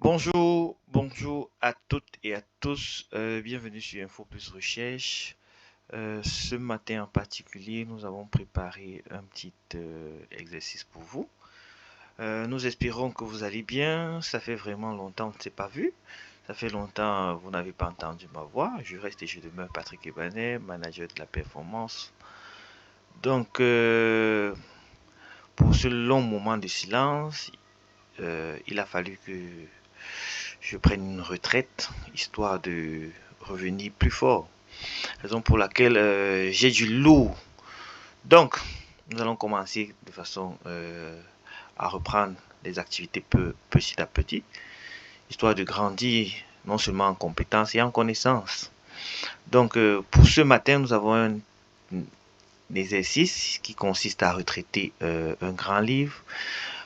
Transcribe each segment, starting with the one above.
Bonjour à toutes et à tous. Bienvenue sur Info Plus Recherche. Ce matin en particulier, nous avons préparé un petit exercice pour vous. Nous espérons que vous allez bien. Ça fait vraiment longtemps qu'on ne s'est pas vu. Ça fait longtemps que vous n'avez pas entendu ma voix. Je reste et je demeure Patrick Ebanet, manager de la performance. Donc, pour ce long moment de silence, il a fallu que je prenne une retraite, histoire de revenir plus fort. Raison pour laquelle j'ai du lourd. Donc, nous allons commencer de façon à reprendre les activités petit à petit, histoire de grandir non seulement en compétences et en connaissances. Donc, pour ce matin, nous avons un exercice qui consiste à retraiter un grand livre,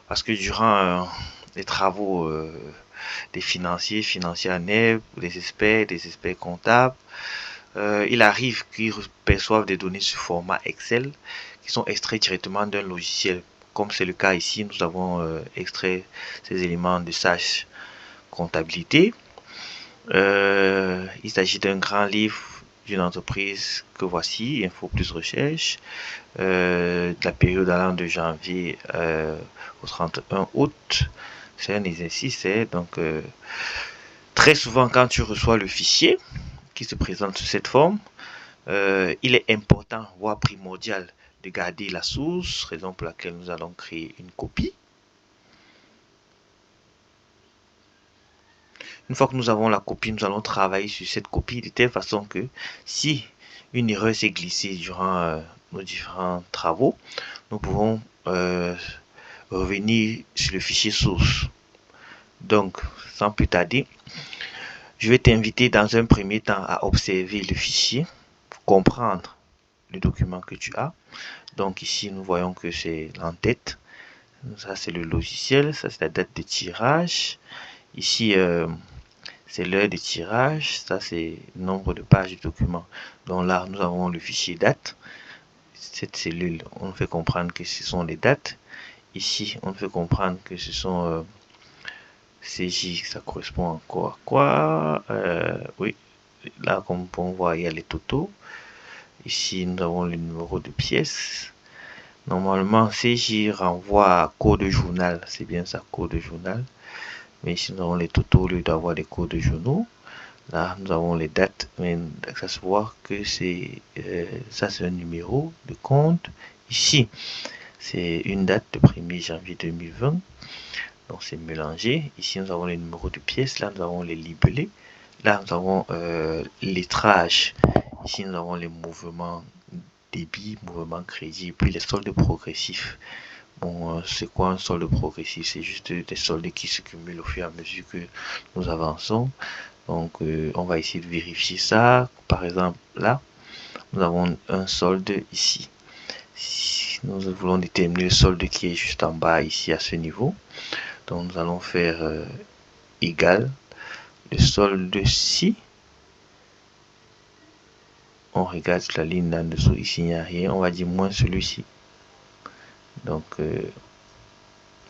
parce que durant les travaux des financiers nets, des experts comptables, il arrive qu'ils perçoivent des données sous format Excel qui sont extraits directement d'un logiciel. Comme c'est le cas ici, nous avons extrait ces éléments de Sage Comptabilité. Il s'agit d'un grand livre d'une entreprise que voici, Info Plus Recherche, de la période allant de janvier au 31 août. C'est un exercice, donc très souvent quand tu reçois le fichier qui se présente sous cette forme, il est important, voire primordial, de garder la source, raison pour laquelle nous allons créer une copie. Une fois que nous avons la copie, nous allons travailler sur cette copie de telle façon que si une erreur s'est glissée durant nos différents travaux, nous pouvons revenir sur le fichier source. Donc, sans plus tarder, je vais t'inviter dans un premier temps à observer le fichier, pour comprendre le document que tu as. Donc ici, nous voyons que c'est l'entête. Ça, c'est le logiciel. Ça, c'est la date de tirage. Ici, c'est l'heure de tirage. Ça, c'est le nombre de pages du document. Donc là, nous avons le fichier date. Cette cellule, on fait comprendre que ce sont les dates. Ici, on fait comprendre que ce sont CJ, ça correspond encore à quoi? Oui, là, comme on peut voir, il y a les totaux. Ici, nous avons le numéro de pièce. Normalement, CJ renvoie à code journal. C'est bien ça, code journal. Mais ici, nous avons les totaux au lieu d'avoir des codes journaux. Là, nous avons les dates. Mais ça se voit que c'est ça, c'est un numéro de compte. Ici, c'est une date de 1er janvier 2020. Donc, c'est mélangé. Ici, nous avons les numéros de pièces. Là, nous avons les libellés. Là, nous avons lettrage. Ici, nous avons les mouvements débit, mouvement crédit, et puis les soldes progressifs. Bon, c'est quoi un solde progressif? C'est juste des soldes qui se cumulent au fur et à mesure que nous avançons. Donc, on va essayer de vérifier ça. Par exemple, là, nous avons un solde ici. Si nous voulons déterminer le solde qui est juste en bas ici à ce niveau. Donc, nous allons faire égal le solde-ci. On regarde la ligne d'en dessous, ici il n'y a rien, on va dire moins celui-ci. Donc,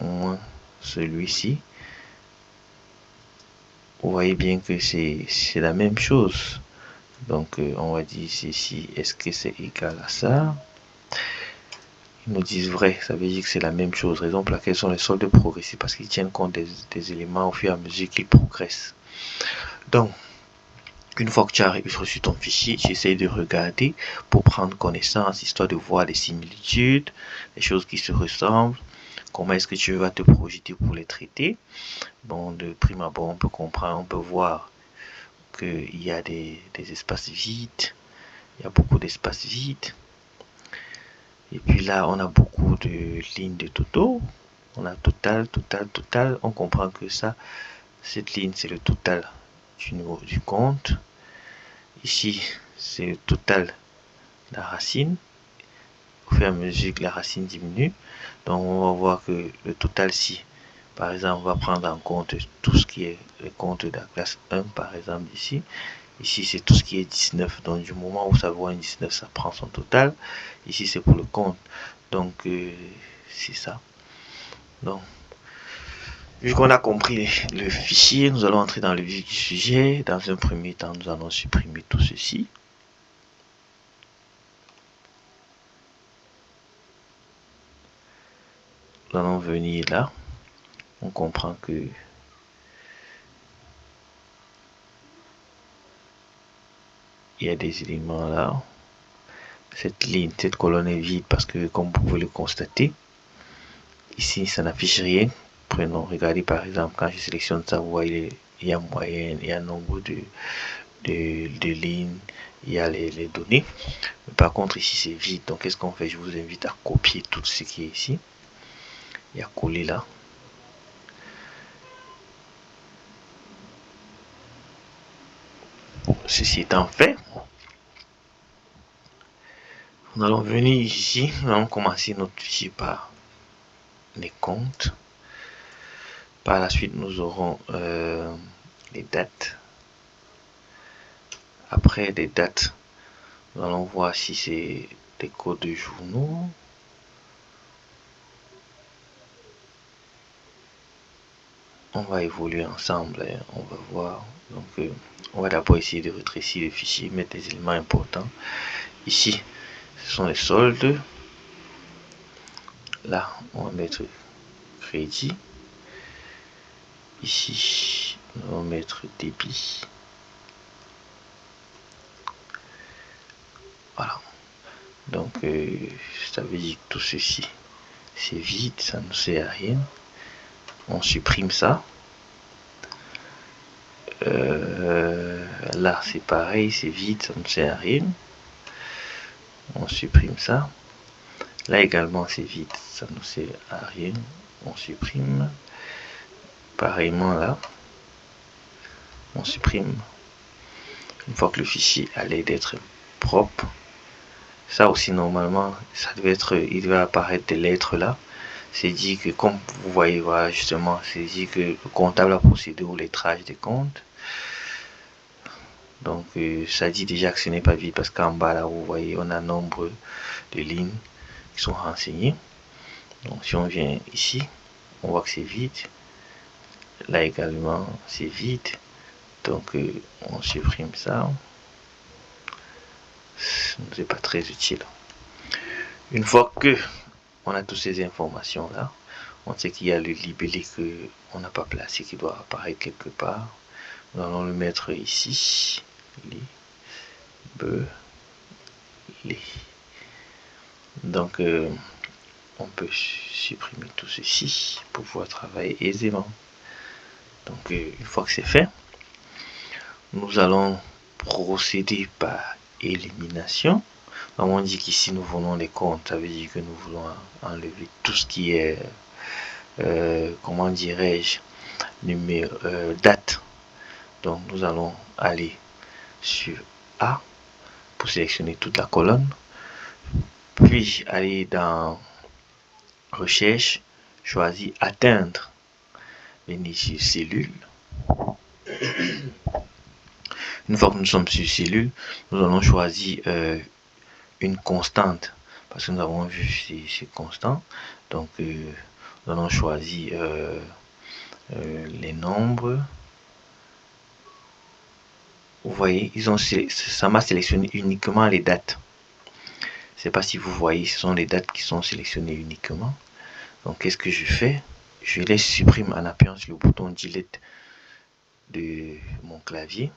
moins celui-ci. Vous voyez bien que c'est la même chose. Donc, on va dire ici, est-ce que c'est égal à ça? Ils nous disent vrai, ça veut dire que c'est la même chose. Raison pour laquelle sont les soldes progressifs, parce qu'ils tiennent compte des éléments au fur et à mesure qu'ils progressent. Donc, une fois que tu as reçu ton fichier, tu essayes de regarder pour prendre connaissance, histoire de voir les similitudes, les choses qui se ressemblent. Comment est-ce que tu vas te projeter pour les traiter? Bon, de prime abord, on peut comprendre, on peut voir qu'il y a des espaces vides. Il y a beaucoup d'espaces vides. Et puis là, on a beaucoup de lignes de totaux. On a total, total, total. On comprend que ça, cette ligne, c'est le total du niveau du compte. Ici, c'est le total de la racine. Au fur et à mesure que la racine diminue, donc on va voir que le total ci, par exemple, on va prendre en compte tout ce qui est le compte de la classe 1, par exemple, ici. Ici, c'est tout ce qui est 19. Donc, du moment où ça voit un 19, ça prend son total. Ici, c'est pour le compte. Donc, c'est ça. Donc, Vu qu'on a compris le fichier, nous allons entrer dans le vif du sujet. Dans un premier temps, nous allons supprimer tout ceci. Nous allons venir là. On comprend que il y a des éléments là. Cette ligne, cette colonne est vide parce que, comme vous pouvez le constater, ici ça n'affiche rien. Prenons, regardez par exemple, quand je sélectionne ça, vous voyez, il y a moyenne, il y a un nombre de lignes, il y a les données. Mais par contre, ici c'est vide. Donc, qu'est-ce qu'on fait? Je vous invite à copier tout ce qui est ici et à coller là. Ceci étant fait, nous allons venir ici. Nous allons commencer notre fichier par les comptes. Par la suite, nous aurons les dates. Après les dates, nous allons voir si c'est des codes de journaux. On va évoluer ensemble, hein. On va voir. Donc, on va d'abord essayer de rétrécir le fichier, mettre des éléments importants. Ici, ce sont les soldes. Là, on va mettre crédit. Ici, nous allons mettre débit. Voilà. Donc, ça veut dire que tout ceci, c'est vide, ça ne sert à rien. On supprime ça. Là, c'est pareil, c'est vide, ça ne sert à rien. On supprime ça. Là également, c'est vide, ça ne sert à rien. On supprime. Pareillement là, on supprime. Une fois que le fichier a l'air d'être propre, ça aussi normalement, ça devait être, il devait apparaître des lettres là. C'est dit que, comme vous voyez, voilà, justement, c'est dit que le comptable a procédé au lettrage des comptes. Donc, ça dit déjà que ce n'est pas vide parce qu'en bas là, vous voyez, on a nombre de lignes qui sont renseignées. Donc, si on vient ici, on voit que c'est vide. Là également, c'est vide. Donc, on supprime ça. Ce n'est pas très utile. Une fois que on a toutes ces informations là, on sait qu'il y a le libellé que on n'a pas placé qui doit apparaître quelque part. Nous allons le mettre ici. Donc, on peut supprimer tout ceci pour pouvoir travailler aisément. Donc, une fois que c'est fait, nous allons procéder par élimination. Donc, on dit qu'ici nous voulons les comptes, ça veut dire que nous voulons enlever tout ce qui est, comment dirais-je, numéro, date. Donc, nous allons aller sur A pour sélectionner toute la colonne, puis aller dans recherche, choisir atteindre, venir sur cellule. Une fois que nous sommes sur cellule, nous allons choisir une constante parce que nous avons vu c'est constant. Donc nous allons choisir les nombres. Vous voyez, ça m'a sélectionné uniquement les dates. Je ne sais pas si vous voyez, ce sont les dates qui sont sélectionnées uniquement. Donc qu'est-ce que je fais? Je les supprime en appuyant sur le bouton delete de mon clavier.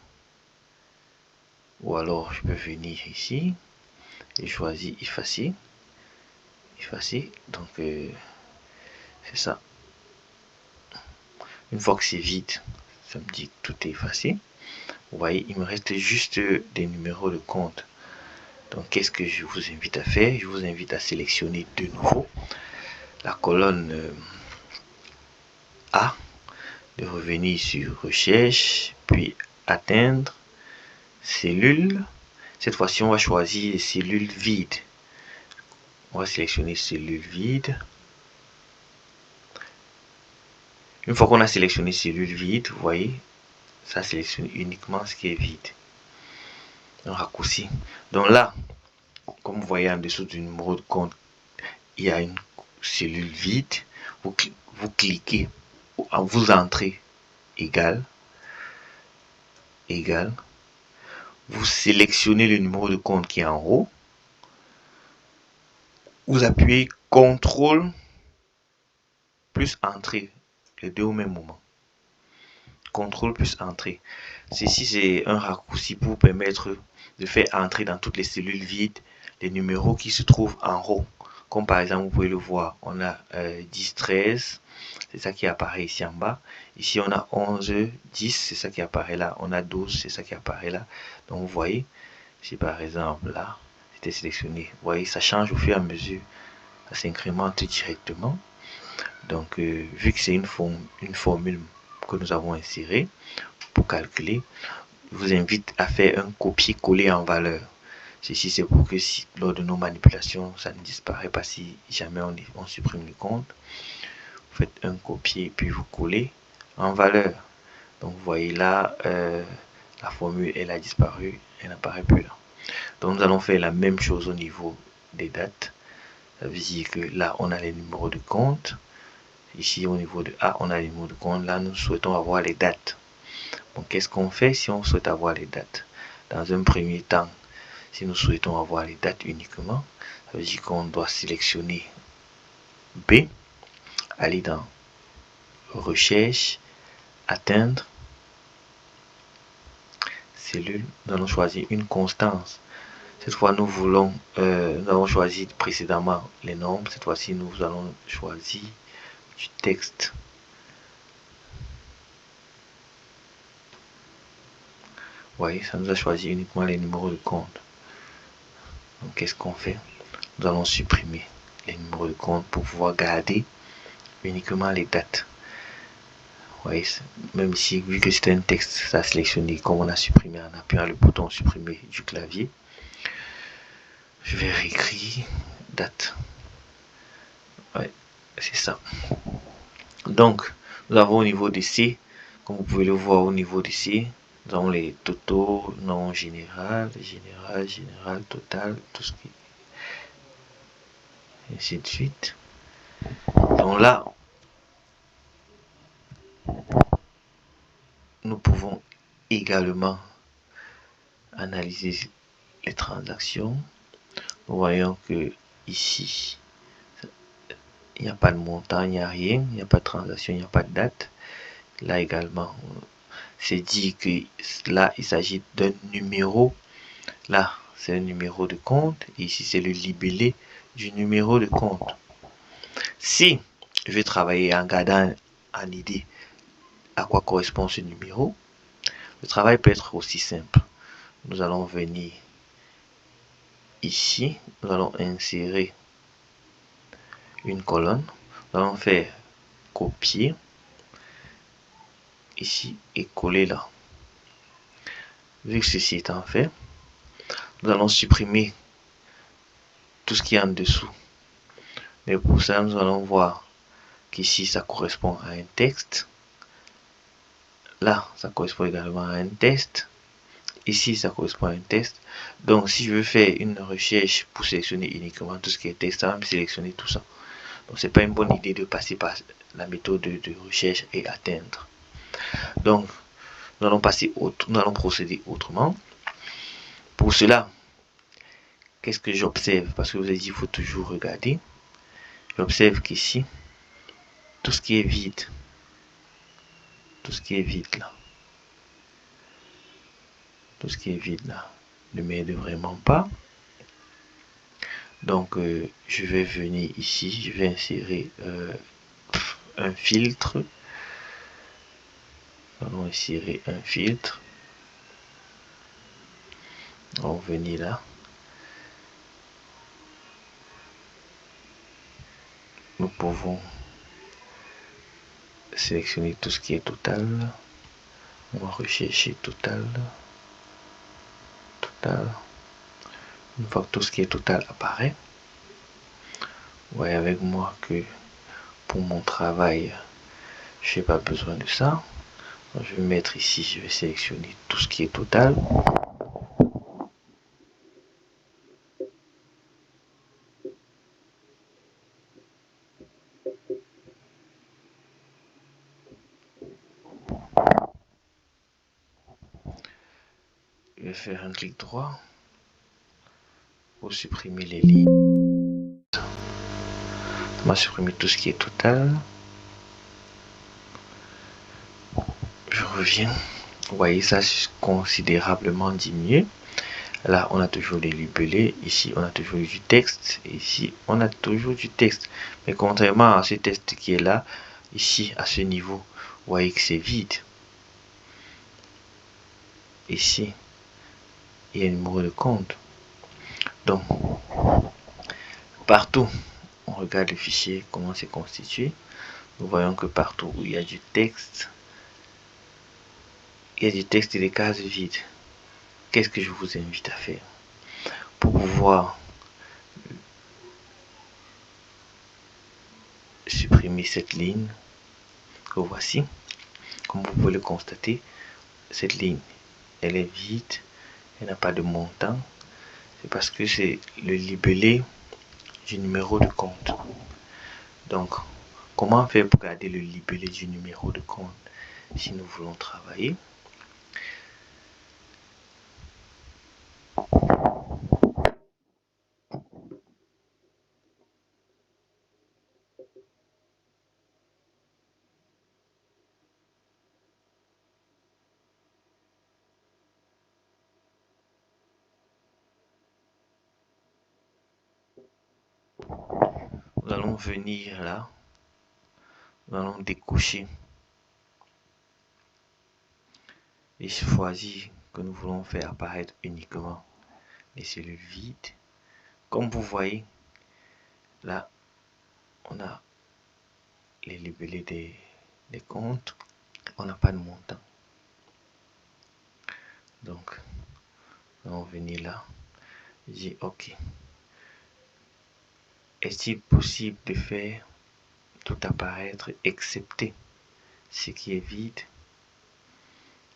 Ou alors je peux venir ici et choisir effacer. Donc c'est ça. Une fois que c'est vide, ça me dit que tout est effacé. Vous voyez, il me reste juste des numéros de compte. Donc qu'est-ce que je vous invite à faire? Je vous invite à sélectionner de nouveau la colonne A, de revenir sur recherche, puis atteindre, cellule. Cette fois-ci, on va choisir cellule vide. On va sélectionner cellule vide. Une fois qu'on a sélectionné cellule vide, vous voyez, ça sélectionne uniquement ce qui est vide. Un raccourci. Donc là, comme vous voyez en dessous du numéro de compte, il y a une cellule vide. Vous cliquez vous entrez égal, vous sélectionnez le numéro de compte qui est en haut, vous appuyez CTRL plus entrée, les deux au même moment. CTRL plus entrée. Ceci, c'est un raccourci pour permettre de faire entrer dans toutes les cellules vides les numéros qui se trouvent en haut. Comme par exemple, vous pouvez le voir, on a 10, 13, c'est ça qui apparaît ici en bas. Ici, on a 11, 10, c'est ça qui apparaît là. On a 12, c'est ça qui apparaît là. Donc, vous voyez, si par exemple, là, c'était sélectionné, vous voyez, ça change au fur et à mesure. Ça s'incrémente directement. Donc, vu que c'est une formule que nous avons insérée pour calculer, je vous invite à faire un copier-coller en valeur. Ceci, c'est pour que si, lors de nos manipulations, ça ne disparaît pas si jamais on supprime le compte. Vous faites un copier, puis vous collez en valeur. Donc, vous voyez là, la formule, elle a disparu, elle n'apparaît plus là. Donc, nous allons faire la même chose au niveau des dates. Ça veut dire que là, on a les numéros de compte. Ici, au niveau de A, on a les numéros de compte. Là, nous souhaitons avoir les dates. Donc, qu'est-ce qu'on fait si on souhaite avoir les dates? Dans un premier temps, si nous souhaitons avoir les dates uniquement, ça veut dire qu'on doit sélectionner B, aller dans Recherche, Atteindre, Cellule. Nous allons choisir une constance. Cette fois, nous avons choisi précédemment les nombres. Cette fois-ci, nous allons choisir du texte. Vous voyez, ça nous a choisi uniquement les numéros de compte. Donc, qu'est-ce qu'on fait? Nous allons supprimer les numéros de compte pour pouvoir garder uniquement les dates. Vous voyez, même ici, vu que c'est un texte, ça a sélectionné comme on a supprimé en appuyant le bouton supprimer du clavier. Je vais réécrire date. Ouais, c'est ça. Donc, nous avons au niveau de C, comme vous pouvez le voir au niveau de C, nous avons les totaux, non général, total, tout ce qui est ainsi de suite. Donc là, nous pouvons également analyser les transactions. Nous voyons que ici, il n'y a pas de montant, il n'y a rien, il n'y a pas de transaction, il n'y a pas de date. Là également, c'est dit que là, il s'agit d'un numéro. Là, c'est un numéro de compte. Et ici, c'est le libellé du numéro de compte. Si je vais travailler en gardant en idée à quoi correspond ce numéro, le travail peut être aussi simple. Nous allons venir ici, nous allons insérer une colonne. Nous allons faire copier ici et coller là. Vu que ceci étant fait, nous allons supprimer tout ce qui est en dessous. Mais pour ça, nous allons voir qu'ici, ça correspond à un texte. Là, ça correspond également à un texte. Ici, ça correspond à un texte. Donc, si je veux faire une recherche pour sélectionner uniquement tout ce qui est texte, ça va me sélectionner tout ça. Donc, c'est pas une bonne idée de passer par la méthode de recherche et atteindre. Donc, nous allons procéder autrement. Pour cela, qu'est-ce que j'observe? Parce que vous avez dit, il faut toujours regarder. J'observe qu'ici, tout ce qui est vide là, tout ce qui est vide là, ne m'aide vraiment pas. Donc, je vais venir ici, je vais insérer un filtre. Nous allons insérer un filtre. On va venir là. Nous pouvons sélectionner tout ce qui est total. On va rechercher total. Une fois que tout ce qui est total apparaît, vous voyez avec moi que pour mon travail, je n'ai pas besoin de ça. Donc, je vais mettre ici, je vais sélectionner tout ce qui est total. vais faire un clic droit pour supprimer les lignes. On va supprimer tout ce qui est total. Je reviens. Vous voyez, ça considérablement diminué. Là, on a toujours les libellés. Ici, on a toujours du texte. Et ici, on a toujours du texte. Mais contrairement à ce texte qui est là, ici, à ce niveau, vous voyez que c'est vide. Ici, il y a un numéro de compte. Donc, partout, on regarde le fichier, comment c'est constitué. Nous voyons que partout où il y a du texte, il y a du texte et des cases vides. Qu'est-ce que je vous invite à faire? Pour pouvoir supprimer cette ligne que voici, comme vous pouvez le constater, cette ligne, elle est vide, elle n'a pas de montant. C'est parce que c'est le libellé du numéro de compte. Donc, comment faire pour garder le libellé du numéro de compte si nous voulons travailler? Nous allons venir là, nous allons décocher et choisir que nous voulons faire apparaître uniquement les cellules vides. Comme vous voyez, là, on a les libellés des comptes, on n'a pas de montant. Donc, nous allons venir là, dire OK. Est-il possible de faire tout apparaître excepté ce qui est vide?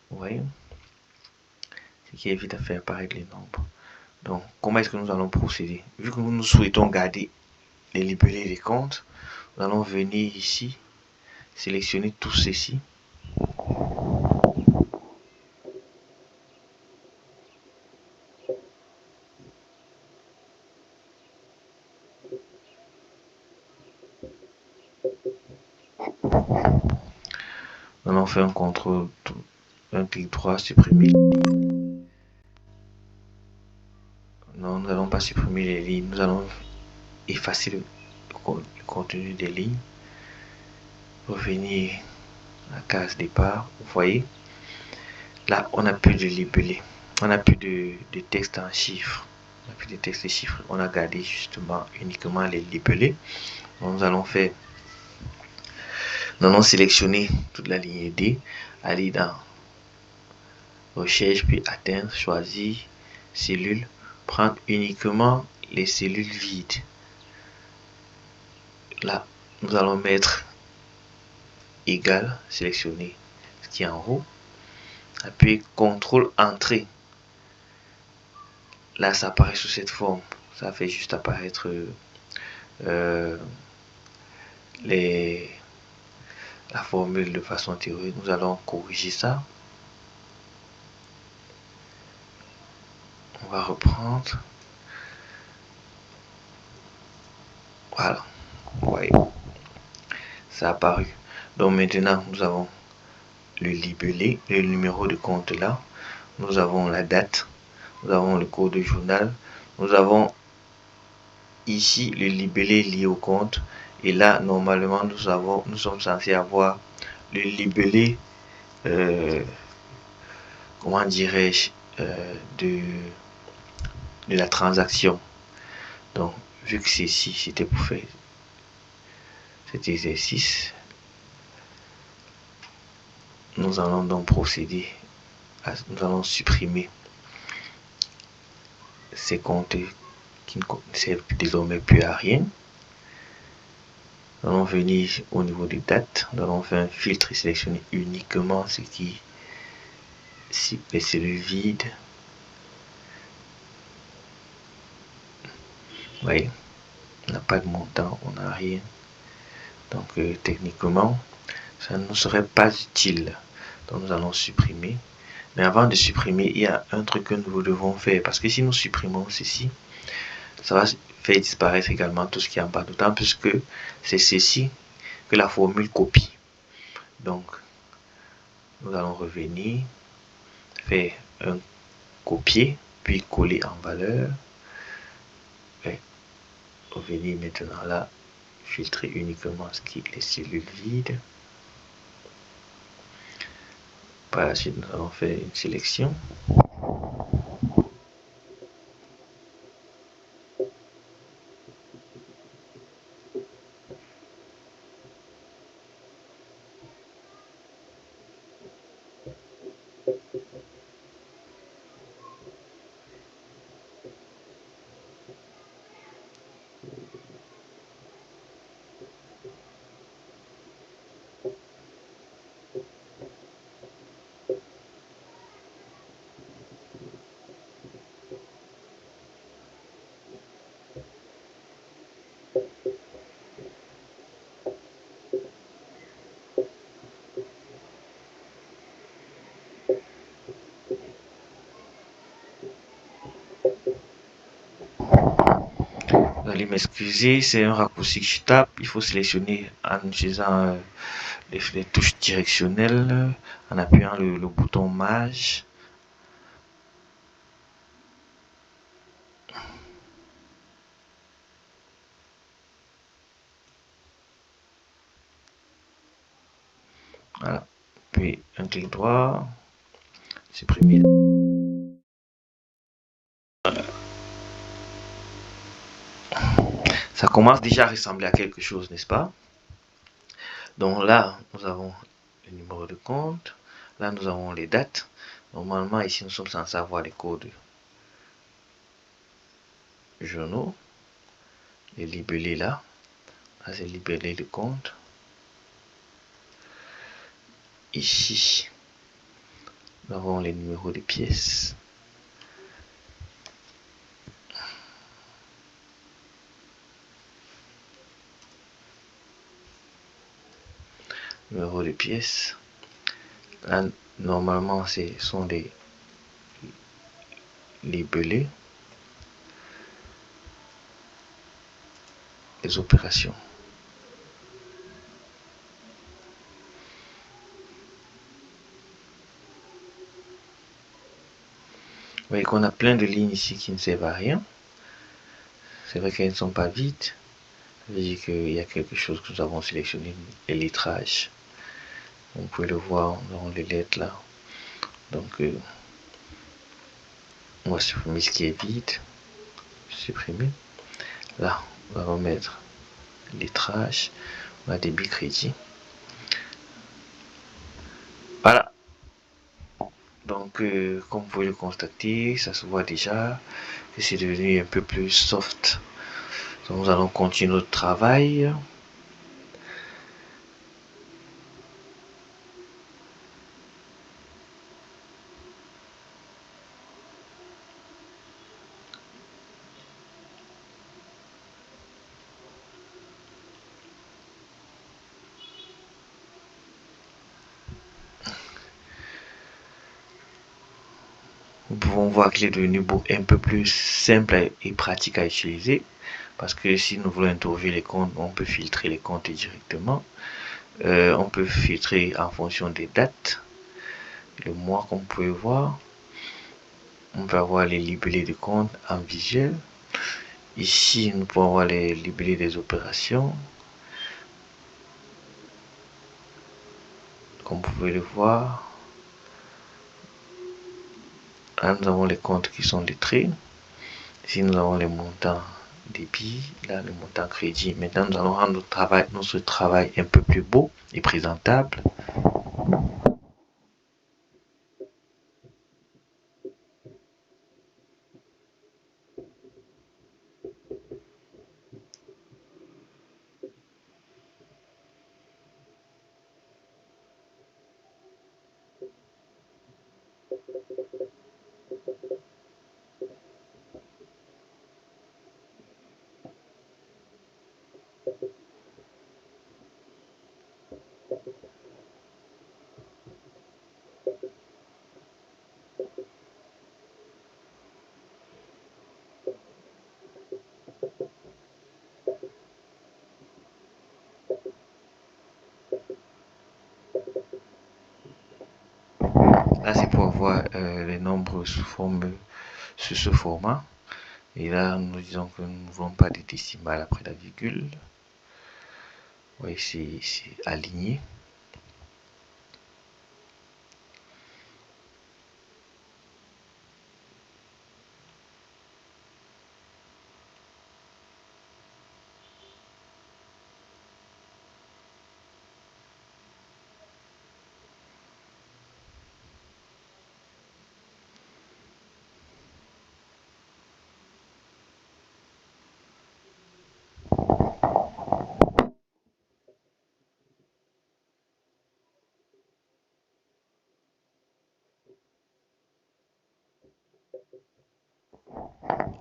Vous voyez? Ce qui est vide à faire apparaître les nombres. Donc, comment est-ce que nous allons procéder? Vu que nous souhaitons garder les libellés des comptes, nous allons venir ici, sélectionner tout ceci. Nous allons faire un contrôle, un clic droit, supprimer. Non, nous n'allons pas supprimer les lignes, nous allons effacer le contenu des lignes. Revenir à la case départ, vous voyez, là on n'a plus de libellé, on n'a plus de texte en chiffres, on n'a plus de texte et chiffres, on a gardé justement uniquement les libellés. Donc, nous allons sélectionner toute la ligne D, aller dans recherche puis atteindre, choisir cellules, prendre uniquement les cellules vides. Là nous allons mettre égal, sélectionner ce qui est en haut, appuyer CTRL entrée. Là ça apparaît sous cette forme, ça fait juste apparaître la formule de façon théorique. Nous allons corriger ça, on va reprendre, voilà, vous voyez, ça a apparu. Donc maintenant nous avons le libellé, le numéro de compte là, nous avons la date, nous avons le code journal, nous avons ici le libellé lié au compte, et là normalement nous sommes censés avoir le libellé comment dirais-je de la transaction. Donc vu que ceci c'était pour faire cet exercice, nous allons donc procéder nous allons supprimer ces comptes qui ne servent désormais plus à rien. Nous allons venir au niveau des dates, nous allons faire un filtre et sélectionner uniquement ce qui les cellules vides. Vous voyez, on n'a pas de montant, on n'a rien. Donc techniquement, ça ne nous serait pas utile. Donc nous allons supprimer. Mais avant de supprimer, il y a un truc que nous devons faire. Parce que si nous supprimons ceci, ça va faire disparaître également tout ce qui est en bas. D'autant plus que c'est ceci que la formule copie. Donc, nous allons revenir, faire un copier, puis coller en valeur. Et revenir maintenant là, filtrer uniquement ce qui est les cellules vides. Par la suite, nous allons faire une sélection. Vous allez m'excuser, c'est un raccourci que je tape. Il faut sélectionner en utilisant les touches directionnelles, en appuyant le bouton Maj. Voilà. Puis un clic droit, supprimer. Ça commence déjà à ressembler à quelque chose, n'est-ce pas? Donc là, nous avons le numéro de compte. Là, nous avons les dates. Normalement, ici, nous sommes censés avoir les codes journaux. Les libellés là. Là, c'est libellé de compte. Ici, nous avons les numéros de pièces. Numéro de pièces. Là, normalement, ce sont des libellés. Les opérations. Vous voyez qu'on a plein de lignes ici qui ne servent à rien. C'est vrai qu'elles ne sont pas vides. Ça veut dire qu'il y a quelque chose que nous avons sélectionné, les lettrages. Vous pouvez le voir dans les lettres là. Donc, on va supprimer ce qui est vide. Supprimer. Là, on va remettre lettrage. On a débit crédit. Voilà. Donc, comme vous pouvez le constater, ça se voit déjà que c'est devenu un peu plus soft. Donc, nous allons continuer notre travail. Nous pouvons voir qu'il est devenu un peu plus simple et pratique à utiliser. Parce que si nous voulons interroger les comptes, on peut filtrer les comptes directement. On peut filtrer en fonction des dates, le mois, comme vous pouvez voir. On peut avoir les libellés de compte en visuel. Ici, nous pouvons avoir les libellés des opérations. Comme vous pouvez le voir. Là, nous avons les comptes qui sont lettrés. Ici, nous avons les montants débit, là, le montant crédit. Maintenant, nous allons rendre notre travail un peu plus beau et présentable. Là, c'est pour avoir les nombres sous ce format. Et là, nous disons que nous ne voulons pas de décimales après la virgule. Oui, c'est aligné.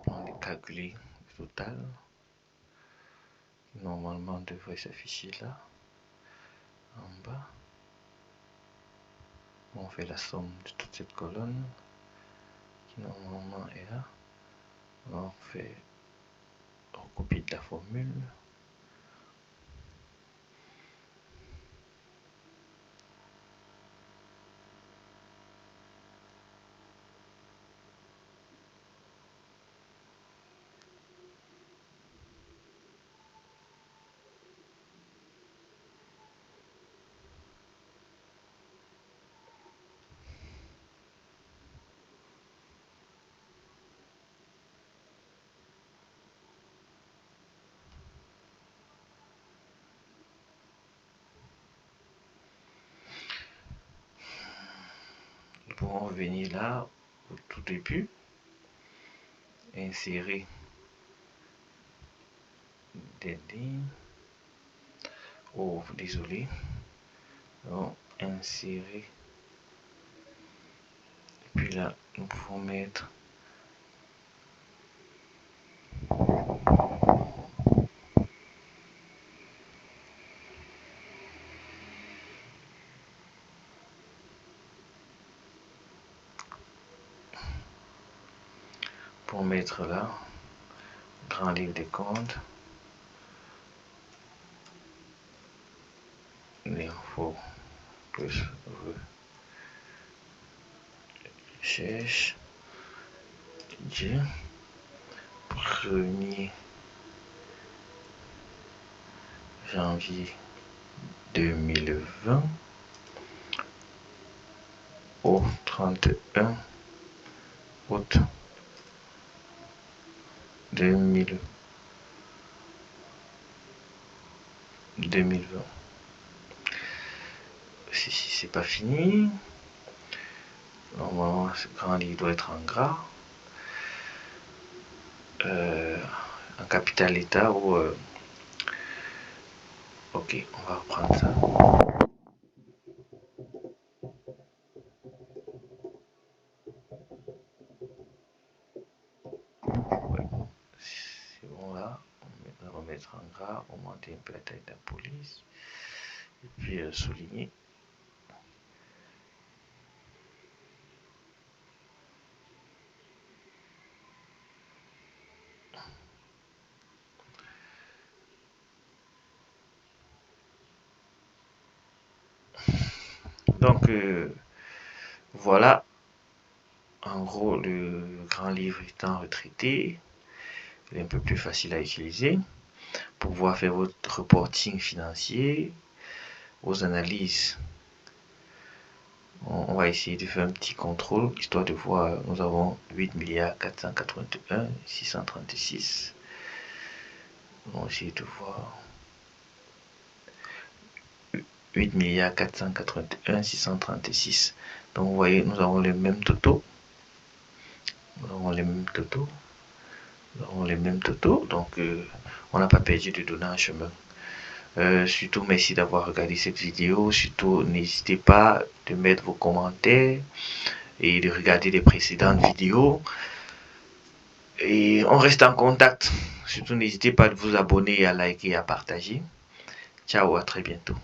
On va calculer le total. Normalement, devrait s'afficher là, en bas. On fait la somme de toute cette colonne qui normalement est là. On fait copie de la formule. Nous pouvons revenir là au tout début, insérer des lignes. Oh, désolé. Donc, insérer. Et puis là, nous pouvons mettre là, grand livre des comptes, l'info plus recherche du 1er janvier 2020 au 31 août 2020. Si c'est pas fini, normalement ce grand livre doit être en gras, en capital état ou ok, on va reprendre ça. Ouais. C'est bon là, on va remettre en gras, augmenter un peu la taille de la police et puis souligner. Donc voilà, en gros le grand livre étant retraité, il est un peu plus facile à utiliser pour pouvoir faire votre reporting financier, vos analyses. On va essayer de faire un petit contrôle histoire de voir. Nous avons 8 milliards 481 636. On va essayer de voir 8 milliards 481 636. Donc vous voyez, nous avons les mêmes totaux. Donc on n'a pas perdu de données en chemin. Surtout merci d'avoir regardé cette vidéo. Surtout n'hésitez pas de mettre vos commentaires et de regarder les précédentes vidéos. Et on reste en contact. Surtout n'hésitez pas à vous abonner, à liker et à partager. Ciao, à très bientôt.